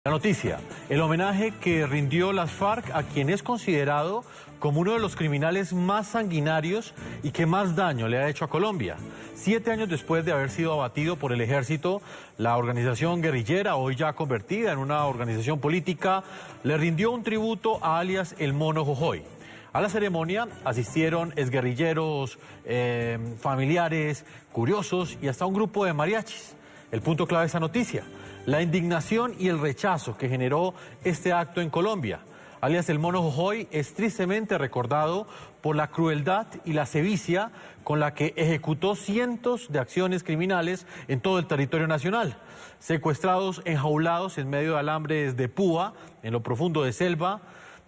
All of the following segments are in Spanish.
La noticia, el homenaje que rindió las FARC a quien es considerado como uno de los criminales más sanguinarios y que más daño le ha hecho a Colombia. 7 años después de haber sido abatido por el ejército, la organización guerrillera, hoy ya convertida en una organización política, le rindió un tributo a alias El Mono Jojoy. A la ceremonia asistieron exguerrilleros, familiares, curiosos y hasta un grupo de mariachis. El punto clave de esta noticia: la indignación y el rechazo que generó este acto en Colombia. Alias El Mono Jojoy es tristemente recordado por la crueldad y la sevicia con la que ejecutó cientos de acciones criminales en todo el territorio nacional. Secuestrados, enjaulados en medio de alambres de púa, en lo profundo de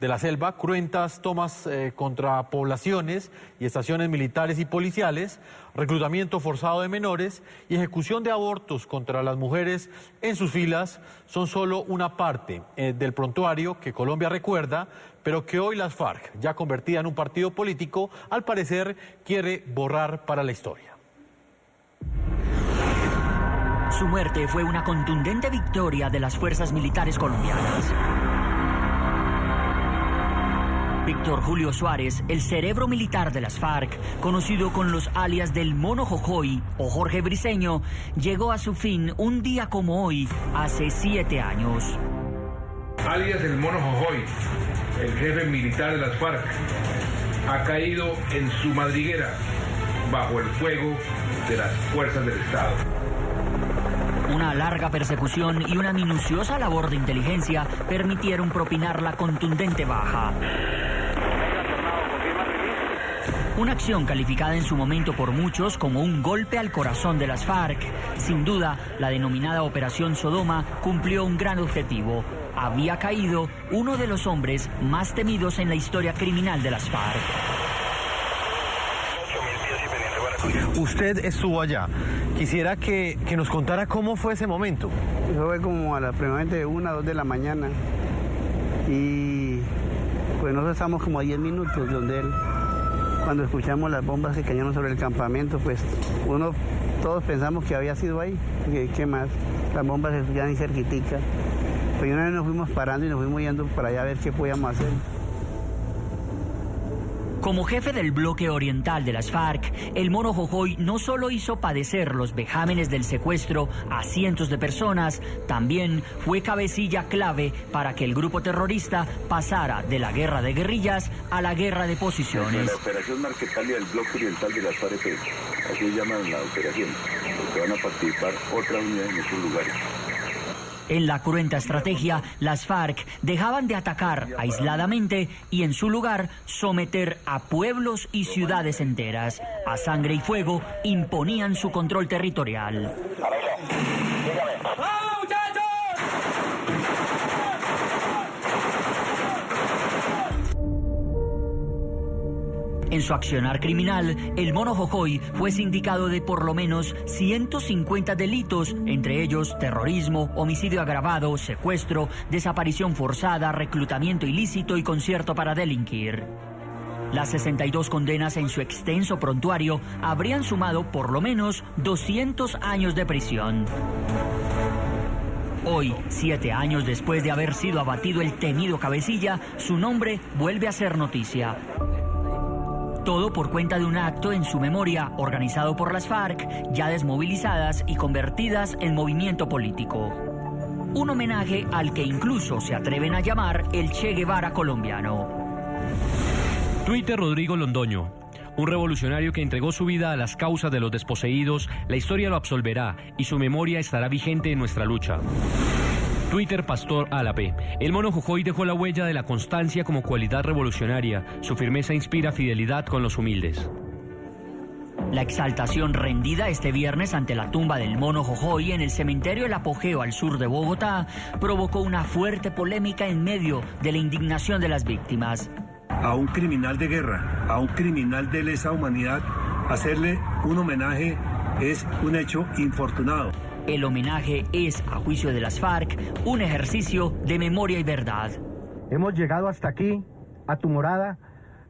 la selva, cruentas tomas contra poblaciones y estaciones militares y policiales, reclutamiento forzado de menores y ejecución de abortos contra las mujeres en sus filas son solo una parte del prontuario que Colombia recuerda, pero que hoy las FARC, ya convertida en un partido político, al parecer quiere borrar para la historia. Su muerte fue una contundente victoria de las fuerzas militares colombianas. Víctor Julio Suárez, el cerebro militar de las FARC, conocido con los alias del Mono Jojoy o Jorge Briceño, llegó a su fin un día como hoy, hace 7 años. Alias el Mono Jojoy, el jefe militar de las FARC, ha caído en su madriguera bajo el fuego de las fuerzas del Estado. Una larga persecución y una minuciosa labor de inteligencia permitieron propinar la contundente baja. Una acción calificada en su momento por muchos como un golpe al corazón de las FARC. Sin duda, la denominada Operación Sodoma cumplió un gran objetivo. Había caído uno de los hombres más temidos en la historia criminal de las FARC. Usted estuvo allá. Quisiera que nos contara cómo fue ese momento. Eso fue como aproximadamente 1 o 2 de la mañana. Y pues nosotros estamos como a 10 minutos donde él. Cuando escuchamos las bombas que cayeron sobre el campamento, pues todos pensamos que había sido ahí. ¿Qué más? Las bombas se escuchaban ahí cerquitica. Pero una vez nos fuimos parando y nos fuimos yendo para allá a ver qué podíamos hacer. Como jefe del bloque oriental de las FARC, el Mono Jojoy no solo hizo padecer los vejámenes del secuestro a cientos de personas, también fue cabecilla clave para que el grupo terrorista pasara de la guerra de guerrillas a la guerra de posiciones. La operación Marquetalia del bloque oriental de las FARC, así llaman la operación, porque van a participar otras unidades en esos lugares. En la cruenta estrategia, las FARC dejaban de atacar aisladamente y en su lugar someter a pueblos y ciudades enteras. A sangre y fuego imponían su control territorial. En su accionar criminal, el Mono Jojoy fue sindicado de por lo menos 150 delitos, entre ellos terrorismo, homicidio agravado, secuestro, desaparición forzada, reclutamiento ilícito y concierto para delinquir. Las 62 condenas en su extenso prontuario habrían sumado por lo menos 200 años de prisión. Hoy, 7 años después de haber sido abatido el temido cabecilla, su nombre vuelve a ser noticia. Todo por cuenta de un acto en su memoria organizado por las FARC, ya desmovilizadas y convertidas en movimiento político. Un homenaje al que incluso se atreven a llamar el Che Guevara colombiano. Twitter Rodrigo Londoño. Un revolucionario que entregó su vida a las causas de los desposeídos, la historia lo absolverá y su memoria estará vigente en nuestra lucha. Twitter Pastor Álape. El Mono Jojoy dejó la huella de la constancia como cualidad revolucionaria. Su firmeza inspira fidelidad con los humildes. La exaltación rendida este viernes ante la tumba del Mono Jojoy en el cementerio El Apogeo al sur de Bogotá provocó una fuerte polémica en medio de la indignación de las víctimas. A un criminal de guerra, a un criminal de lesa humanidad, hacerle un homenaje es un hecho infortunado. El homenaje es, a juicio de las FARC, un ejercicio de memoria y verdad. Hemos llegado hasta aquí, a tu morada,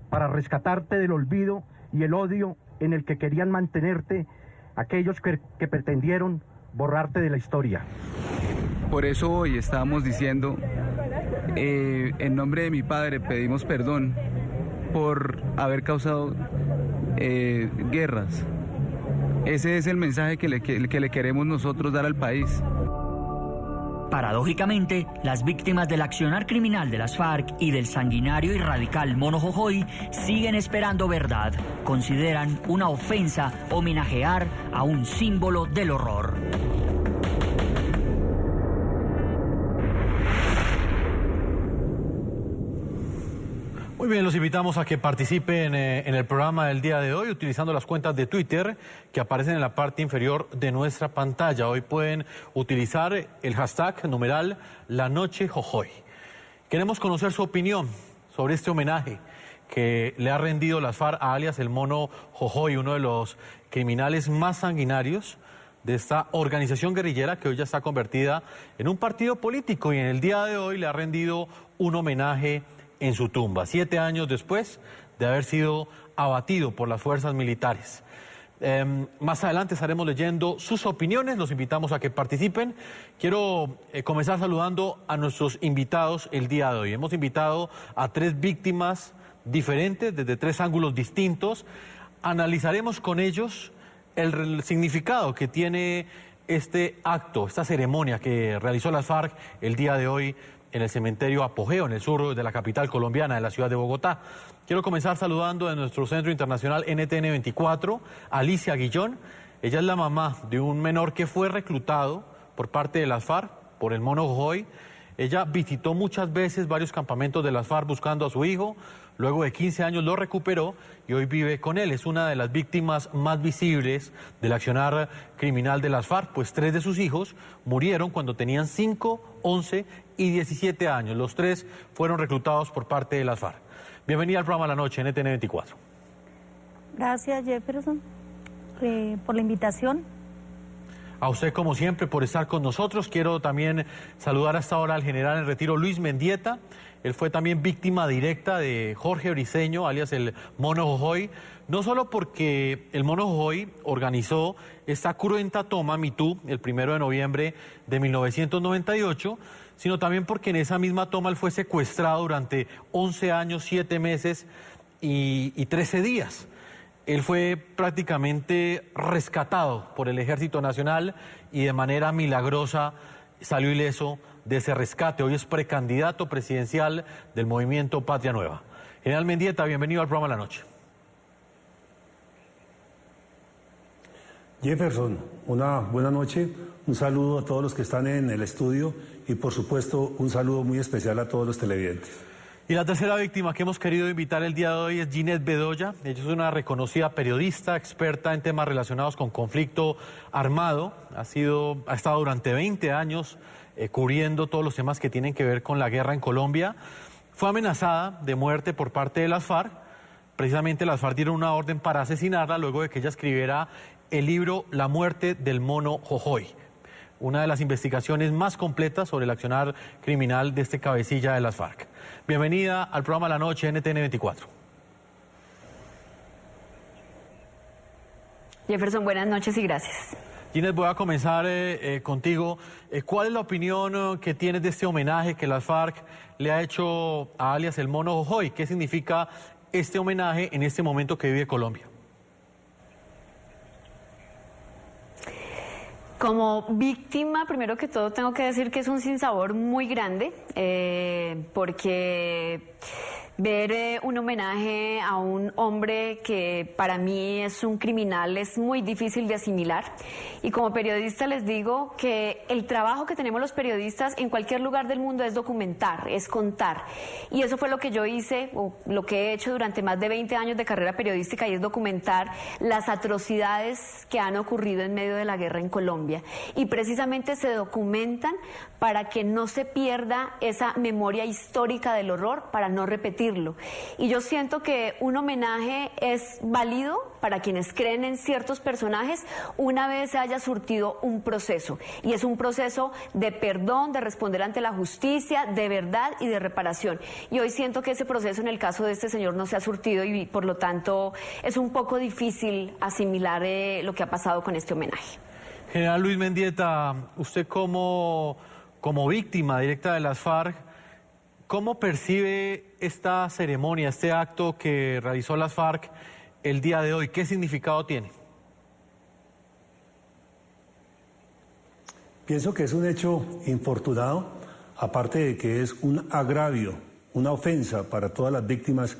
para rescatarte del olvido y el odio en el que querían mantenerte aquellos que pretendieron borrarte de la historia. por eso hoy estábamos diciendo, en nombre de mi padre pedimos perdón por haber causado guerras. Ese es el mensaje que le queremos nosotros dar al país. Paradójicamente, las víctimas del accionar criminal de las FARC y del sanguinario y radical Mono Jojoy siguen esperando verdad. Consideran una ofensa homenajear a un símbolo del horror. Muy bien, los invitamos a que participen en el programa del día de hoy utilizando las cuentas de Twitter que aparecen en la parte inferior de nuestra pantalla. Hoy pueden utilizar el hashtag numeral La Noche Jojoy. Queremos conocer su opinión sobre este homenaje que le ha rendido las FARC a alias el Mono Jojoy, uno de los criminales más sanguinarios de esta organización guerrillera que hoy ya está convertida en un partido político y en el día de hoy le ha rendido un homenaje en su tumba, 7 años después de haber sido abatido por las fuerzas militares. Más adelante estaremos leyendo sus opiniones, los invitamos a que participen. Quiero comenzar saludando a nuestros invitados el día de hoy. Hemos invitado a 3 víctimas diferentes, desde 3 ángulos distintos. Analizaremos con ellos el significado que tiene este acto, esta ceremonia que realizó las FARC el día de hoy en el cementerio Apogeo, en el sur de la capital colombiana, en la ciudad de Bogotá. Quiero comenzar saludando en nuestro centro internacional NTN 24, Alicia Guillón. Ella es la mamá de un menor que fue reclutado por parte de las FARC, por el Mono Jojoy. Ella visitó muchas veces varios campamentos de las FARC buscando a su hijo. Luego de 15 años lo recuperó y hoy vive con él. Es una de las víctimas más visibles del accionar criminal de las FARC, pues 3 de sus hijos murieron cuando tenían 5, 11 y 17 años. Los 3 fueron reclutados por parte de las FARC. Bienvenida al programa La Noche, NTN 24. Gracias, Jefferson, por la invitación. A usted, como siempre, por estar con nosotros. Quiero también saludar hasta ahora al general en retiro Luis Mendieta. Él fue también víctima directa de Jorge Briceño, alias el Mono Jojoy, no solo porque el Mono Jojoy organizó esta cruenta toma MeToo el 1 de noviembre de 1998, sino también porque en esa misma toma él fue secuestrado durante 11 años, 7 meses y 13 días. Él fue prácticamente rescatado por el Ejército Nacional y de manera milagrosa salió ileso de ese rescate. Hoy es precandidato presidencial del movimiento Patria Nueva. General Mendieta, bienvenido al programa La Noche. Jefferson, una buena noche, un saludo a todos los que están en el estudio y por supuesto un saludo muy especial a todos los televidentes. Y la tercera víctima que hemos querido invitar el día de hoy es Ginette Bedoya. Ella es una reconocida periodista, experta en temas relacionados con conflicto armado. Ha estado durante 20 años cubriendo todos los temas que tienen que ver con la guerra en Colombia. Fue amenazada de muerte por parte de las FARC. Precisamente las FARC dieron una orden para asesinarla luego de que ella escribiera el libro La muerte del Mono Jojoy, una de las investigaciones más completas sobre el accionar criminal de este cabecilla de las FARC. Bienvenida al programa La Noche, NTN 24. Jefferson, buenas noches y gracias. Ginette, voy a comenzar contigo. ¿Cuál es la opinión que tienes de este homenaje que las FARC le ha hecho a alias el Mono Jojoy? ¿Qué significa este homenaje en este momento que vive Colombia? Como víctima, primero que todo tengo que decir que es un sinsabor muy grande, porque ver un homenaje a un hombre que para mí es un criminal es muy difícil de asimilar. Y como periodista les digo que el trabajo que tenemos los periodistas en cualquier lugar del mundo es documentar, es contar. Y eso fue lo que yo hice, o lo que he hecho durante más de 20 años de carrera periodística, y es documentar las atrocidades que han ocurrido en medio de la guerra en Colombia. Y precisamente se documentan para que no se pierda esa memoria histórica del horror, para no repetirlo. Y yo siento que un homenaje es válido para quienes creen en ciertos personajes una vez se haya surtido un proceso. Y es un proceso de perdón, de responder ante la justicia, de verdad y de reparación. Y hoy siento que ese proceso en el caso de este señor no se ha surtido y por lo tanto es un poco difícil asimilar lo que ha pasado con este homenaje. General Luis Mendieta, ¿usted cómo como víctima directa de las FARC, ¿cómo percibe esta ceremonia, este acto que realizó las FARC el día de hoy? ¿Qué significado tiene? Pienso que es un hecho infortunado, aparte de que es un agravio, una ofensa para todas las víctimas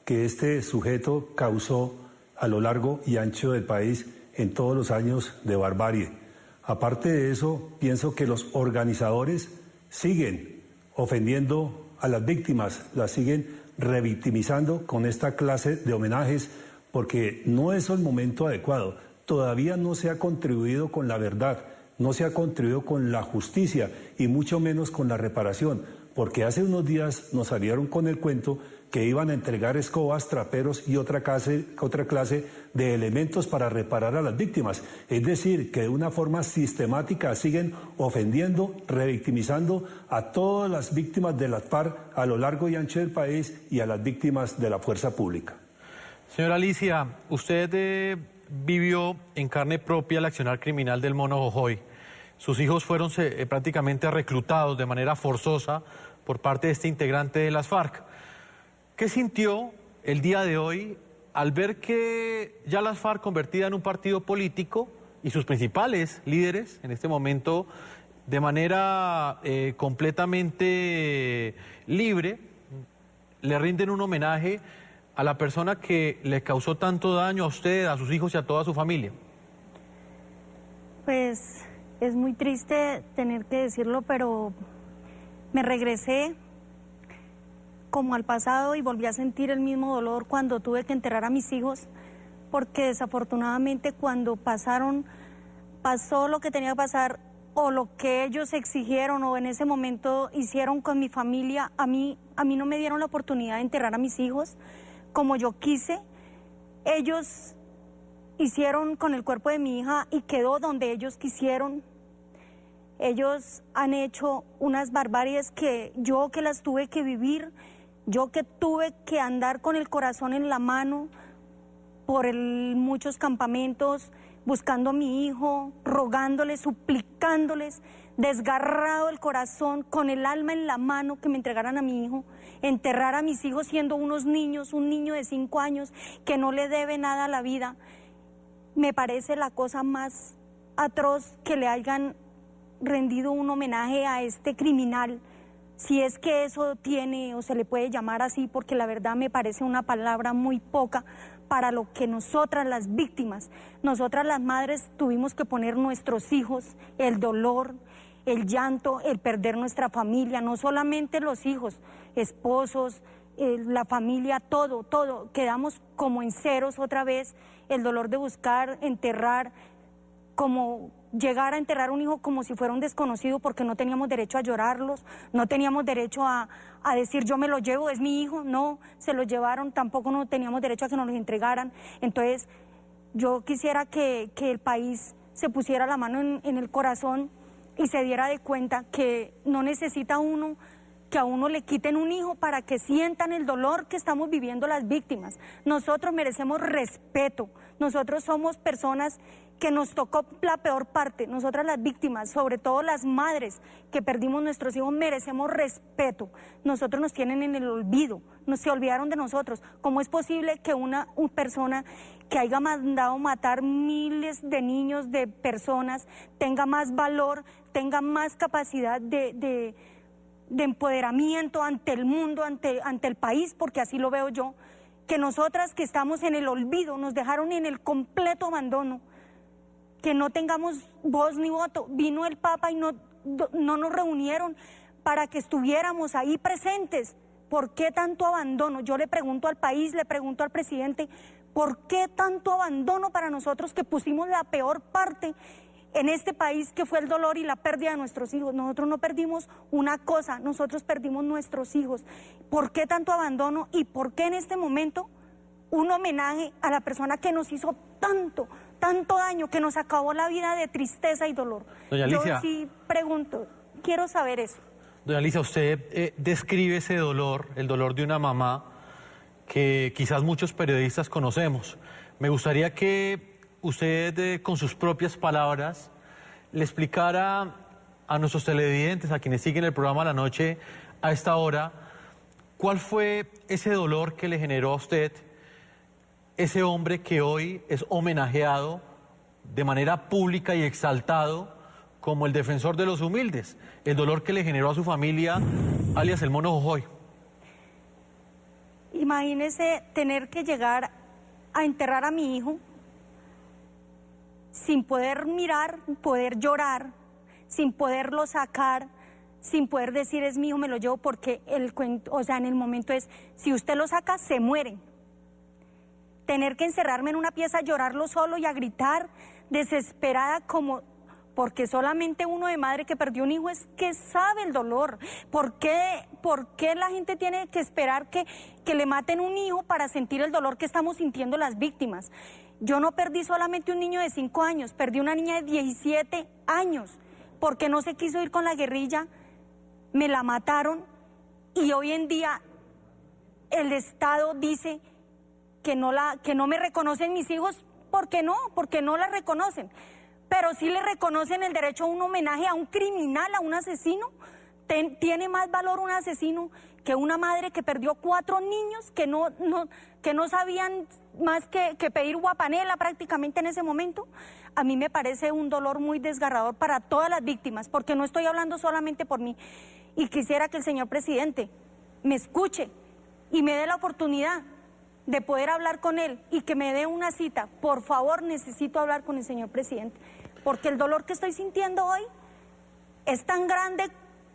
que este sujeto causó a lo largo y ancho del país en todos los años de barbarie. Aparte de eso, pienso que los organizadores siguen ofendiendo a las víctimas, las siguen revictimizando con esta clase de homenajes, porque no es el momento adecuado. Todavía no se ha contribuido con la verdad, no se ha contribuido con la justicia y mucho menos con la reparación, porque hace unos días nos salieron con el cuento que iban a entregar escobas, traperos y otra clase de elementos para reparar a las víctimas. Es decir, que de una forma sistemática siguen ofendiendo, revictimizando a todas las víctimas de las FARC a lo largo y ancho del país y a las víctimas de la fuerza pública. Señora Alicia, usted vivió en carne propia el accionar criminal del Mono Jojoy. Sus hijos fueron prácticamente reclutados de manera forzosa por parte de este integrante de las FARC. ¿Qué sintió el día de hoy al ver que ya las FARC convertida en un partido político y sus principales líderes en este momento de manera completamente libre le rinden un homenaje a la persona que le causó tanto daño a usted, a sus hijos y a toda su familia? Pues es muy triste tener que decirlo, pero me regresé como al pasado y volví a sentir el mismo dolor cuando tuve que enterrar a mis hijos, porque desafortunadamente cuando pasó lo que tenía que pasar o lo que ellos exigieron o en ese momento hicieron con mi familia, a mí no me dieron la oportunidad de enterrar a mis hijos como yo quise. Ellos hicieron con el cuerpo de mi hija y quedó donde ellos quisieron. Ellos han hecho unas barbaries que yo que las tuve que vivir, yo que tuve que andar con el corazón en la mano por muchos campamentos, buscando a mi hijo, rogándoles, suplicándoles, desgarrado el corazón, con el alma en la mano que me entregaran a mi hijo, enterrar a mis hijos siendo unos niños, un niño de 5 años que no le debe nada a la vida. Me parece la cosa más atroz que le hayan rendido un homenaje a este criminal, si es que eso tiene o se le puede llamar así, porque la verdad me parece una palabra muy poca para lo que nosotras las víctimas, nosotras las madres tuvimos que poner nuestros hijos, el dolor, el llanto, el perder nuestra familia, no solamente los hijos, esposos, la familia, todo, quedamos como en ceros otra vez, el dolor de buscar, enterrar, como llegar a enterrar un hijo como si fuera un desconocido, porque no teníamos derecho a llorarlos, no teníamos derecho a decir yo me lo llevo, es mi hijo, no, se lo llevaron, tampoco no teníamos derecho a que nos los entregaran. Entonces yo quisiera que el país se pusiera la mano en el corazón y se diera de cuenta que no necesita uno que a uno le quiten un hijo para que sientan el dolor que estamos viviendo las víctimas. Nosotros merecemos respeto, nosotros somos personas que nos tocó la peor parte, nosotras las víctimas, sobre todo las madres que perdimos nuestros hijos, merecemos respeto. Nosotros nos tienen en el olvido, se olvidaron de nosotros. ¿Cómo es posible que una persona que haya mandado matar miles de niños, de personas, tenga más valor, tenga más capacidad de empoderamiento ante el mundo, ante el país, porque así lo veo yo, que nosotras que estamos en el olvido, nos dejaron en el completo abandono, que no tengamos voz ni voto? Vino el Papa y no nos reunieron para que estuviéramos ahí presentes. ¿Por qué tanto abandono? Yo le pregunto al país, le pregunto al presidente, ¿por qué tanto abandono para nosotros que pusimos la peor parte en este país, que fue el dolor y la pérdida de nuestros hijos? Nosotros no perdimos una cosa, nosotros perdimos nuestros hijos. ¿Por qué tanto abandono y por qué en este momento un homenaje a la persona que nos hizo tanto daño, que nos acabó la vida de tristeza y dolor? Doña Alicia, yo sí pregunto, quiero saber eso. Doña Alicia, usted describe ese dolor, el dolor de una mamá que quizás muchos periodistas conocemos. Me gustaría que usted con sus propias palabras le explicara a nuestros televidentes, a quienes siguen el programa La Noche a esta hora, ¿cuál fue ese dolor que le generó a usted ese hombre que hoy es homenajeado de manera pública y exaltado como el defensor de los humildes? El dolor que le generó a su familia, alias el Mono Jojoy. Imagínese tener que llegar a enterrar a mi hijo sin poder mirar, poder llorar, sin poderlo sacar, sin poder decir es mi hijo, me lo llevo, porque el cuento, o sea, en el momento es, si usted lo saca, se muere. Tener que encerrarme en una pieza, llorarlo solo y a gritar desesperada como... Porque solamente uno de madre que perdió un hijo es que sabe el dolor. ¿Por qué la gente tiene que esperar que le maten un hijo para sentir el dolor que estamos sintiendo las víctimas? Yo no perdí solamente un niño de 5 años, perdí una niña de 17 años, porque no se quiso ir con la guerrilla, me la mataron, y hoy en día el Estado dice que no me reconocen mis hijos. ¿Por qué no? Porque no la reconocen. Pero sí le reconocen el derecho a un homenaje a un criminal, a un asesino. Tiene más valor un asesino que una madre que perdió 4 niños que no sabían más que pedir guapanela prácticamente en ese momento. A mí me parece un dolor muy desgarrador para todas las víctimas, porque no estoy hablando solamente por mí. Y quisiera que el señor presidente me escuche y me dé la oportunidad de poder hablar con él y que me dé una cita. Por favor, necesito hablar con el señor presidente, porque el dolor que estoy sintiendo hoy es tan grande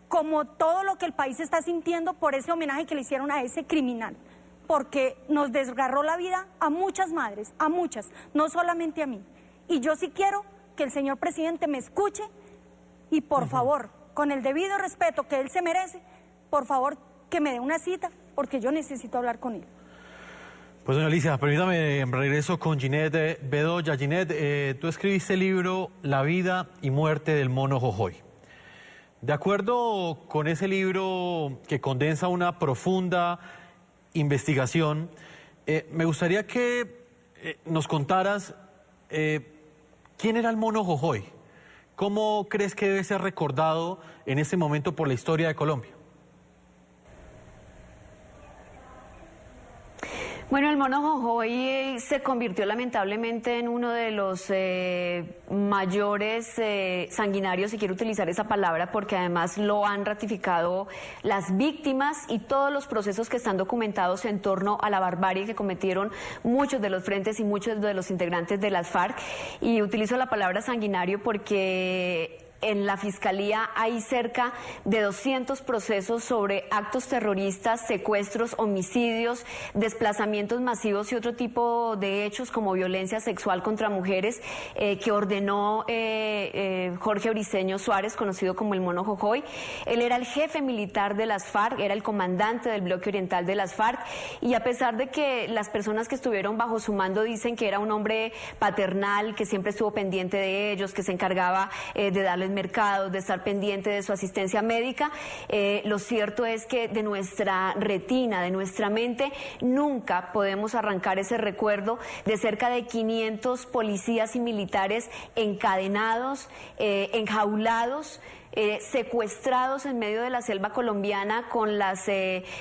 como todo lo que el país está sintiendo por ese homenaje que le hicieron a ese criminal, porque nos desgarró la vida a muchas madres, a muchas, no solamente a mí. Y yo sí quiero que el señor presidente me escuche y por favor, con el debido respeto que él se merece, por favor que me dé una cita, porque yo necesito hablar con él. Pues doña Alicia, permítame, regreso con Ginette Bedoya. Ginette, tú escribiste el libro La vida y muerte del Mono Jojoy. De acuerdo con ese libro que condensa una profunda investigación, me gustaría que nos contaras quién era el Mono Jojoy. ¿Cómo crees que debe ser recordado en este momento por la historia de Colombia? Bueno, el Mono Jojoy se convirtió lamentablemente en uno de los mayores sanguinarios, si quiero utilizar esa palabra, porque además lo han ratificado las víctimas y todos los procesos que están documentados en torno a la barbarie que cometieron muchos de los frentes y muchos de los integrantes de las FARC. Y utilizo la palabra sanguinario porque en la Fiscalía hay cerca de 200 procesos sobre actos terroristas, secuestros, homicidios, desplazamientos masivos y otro tipo de hechos como violencia sexual contra mujeres que ordenó Jorge Briceño Suárez, conocido como el Mono Jojoy. Él era el jefe militar de las FARC, era el comandante del bloque oriental de las FARC, y a pesar de que las personas que estuvieron bajo su mando dicen que era un hombre paternal, que siempre estuvo pendiente de ellos, que se encargaba de darles mercados, de estar pendiente de su asistencia médica, lo cierto es que de nuestra retina, de nuestra mente, nunca podemos arrancar ese recuerdo de cerca de 500 policías y militares encadenados, enjaulados, secuestrados en medio de la selva colombiana con las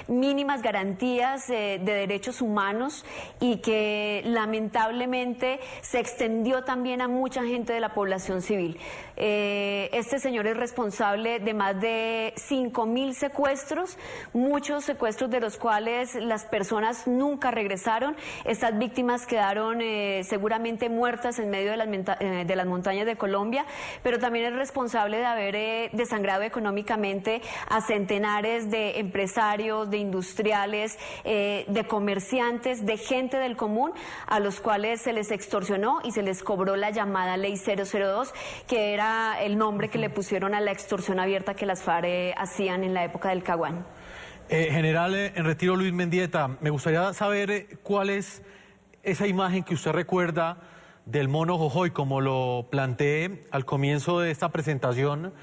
mínimas garantías de derechos humanos, y que lamentablemente se extendió también a mucha gente de la población civil. Este señor es responsable de más de 5.000 secuestros, muchos secuestros de los cuales las personas nunca regresaron. Estas víctimas quedaron seguramente muertas en medio de las montañas de Colombia, pero también es responsable de haber desangrado económicamente a centenares de empresarios, de industriales, de comerciantes, de gente del común, a los cuales se les extorsionó y se les cobró la llamada Ley 002, que era el nombre que le pusieron a la extorsión abierta que las FARC hacían en la época del Caguán. General en retiro Luis Mendieta, me gustaría saber cuál es esa imagen que usted recuerda del Mono Jojoy. Como lo planteé al comienzo de esta presentación,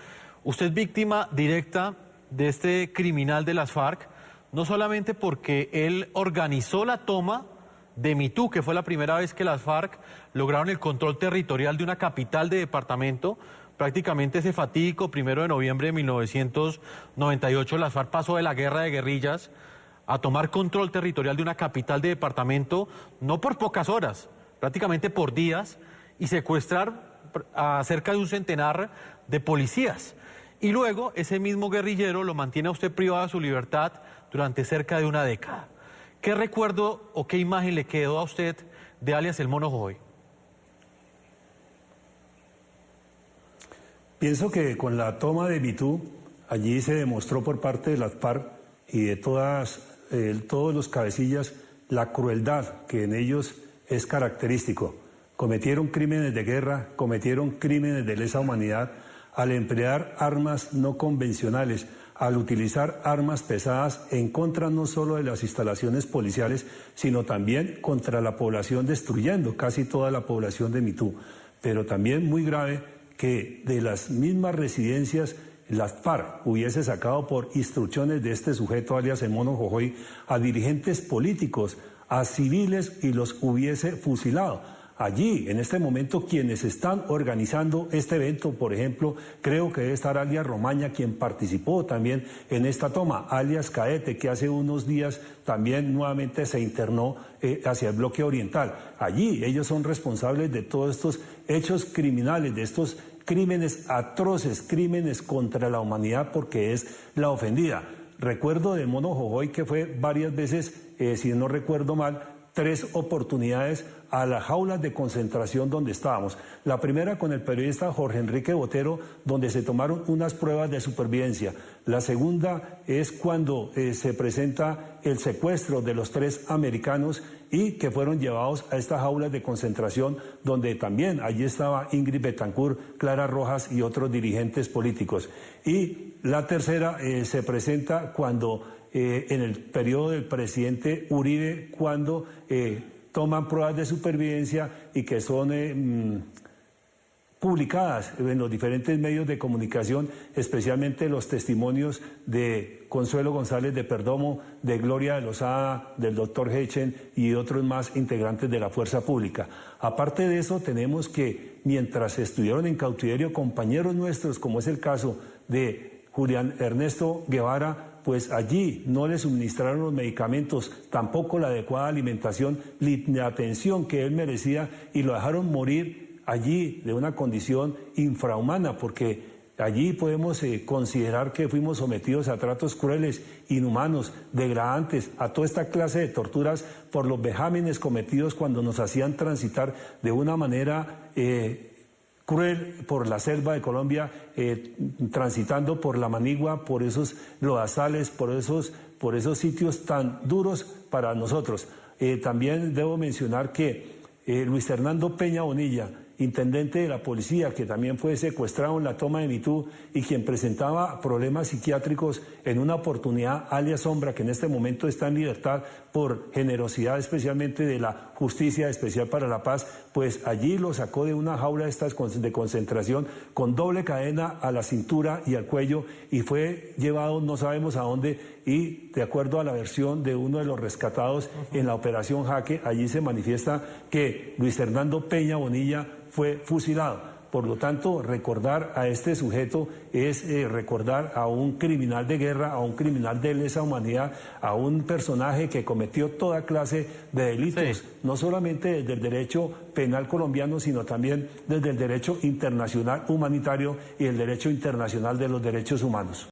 usted es víctima directa de este criminal de las FARC, no solamente porque él organizó la toma de Mitú, que fue la primera vez que las FARC lograron el control territorial de una capital de departamento prácticamente ese fatídico 1 de noviembre de 1998, las FARC pasó de la guerra de guerrillas a tomar control territorial de una capital de departamento, no por pocas horas, prácticamente por días, y secuestrar a cerca de un centenar de policías. Y luego ese mismo guerrillero lo mantiene a usted privado de su libertad durante cerca de una década. ¿Qué recuerdo o qué imagen le quedó a usted de alias el Mono Jojoy? Pienso que con la toma de Mitú, allí se demostró por parte de las FARC y de todos los cabecillas la crueldad que en ellos es característico. Cometieron crímenes de guerra, cometieron crímenes de lesa humanidad al emplear armas no convencionales, al utilizar armas pesadas en contra no solo de las instalaciones policiales, sino también contra la población, destruyendo casi toda la población de Mitú. Pero también muy grave que de las mismas residencias las FARC hubiese sacado por instrucciones de este sujeto, alias el Mono Jojoy, a dirigentes políticos, a civiles y los hubiese fusilado. Allí, en este momento, quienes están organizando este evento, por ejemplo, creo que debe estar alias Romaña, quien participó también en esta toma, alias Caete, que hace unos días también nuevamente se internó hacia el bloque oriental. Allí ellos son responsables de todos estos hechos criminales, de estos crímenes atroces, crímenes contra la humanidad, porque es la ofendida. Recuerdo del Mono Jojoy que fue varias veces, si no recuerdo mal, 3 oportunidades a las jaulas de concentración donde estábamos. La primera con el periodista Jorge Enrique Botero, donde se tomaron unas pruebas de supervivencia. La segunda es cuando se presenta el secuestro de los 3 americanos y que fueron llevados a estas jaulas de concentración, donde también allí estaba Ingrid Betancourt, Clara Rojas y otros dirigentes políticos. Y la tercera se presenta cuando en el periodo del presidente Uribe, cuando toman pruebas de supervivencia y que son publicadas en los diferentes medios de comunicación, especialmente los testimonios de Consuelo González de Perdomo, de Gloria de Lozada, del doctor Hechen y otros más integrantes de la fuerza pública. Aparte de eso, tenemos que mientras estuvieron en cautiverio compañeros nuestros, como es el caso de Julián Ernesto Guevara, pues allí no le suministraron los medicamentos, tampoco la adecuada alimentación, ni la atención que él merecía, y lo dejaron morir allí de una condición infrahumana, porque allí podemos considerar que fuimos sometidos a tratos crueles, inhumanos, degradantes, a toda esta clase de torturas por los vejámenes cometidos cuando nos hacían transitar de una manera cruel por la selva de Colombia, transitando por la Manigua, por esos lodazales, por esos sitios tan duros para nosotros. También debo mencionar que Luis Fernando Peña Bonilla, intendente de la policía, que también fue secuestrado en la toma de Mitú y quien presentaba problemas psiquiátricos en una oportunidad, alias Sombra, que en este momento está en libertad por generosidad especialmente de la Justicia Especial para la Paz, pues allí lo sacó de una jaula de concentración con doble cadena a la cintura y al cuello y fue llevado no sabemos a dónde, y de acuerdo a la versión de uno de los rescatados en la operación Jaque, allí se manifiesta que Luis Fernando Peña Bonilla fue fusilado. Por lo tanto, recordar a este sujeto es recordar a un criminal de guerra, a un criminal de lesa humanidad, a un personaje que cometió toda clase de delitos, no solamente desde el derecho penal colombiano, sino también desde el derecho internacional humanitario y el derecho internacional de los derechos humanos.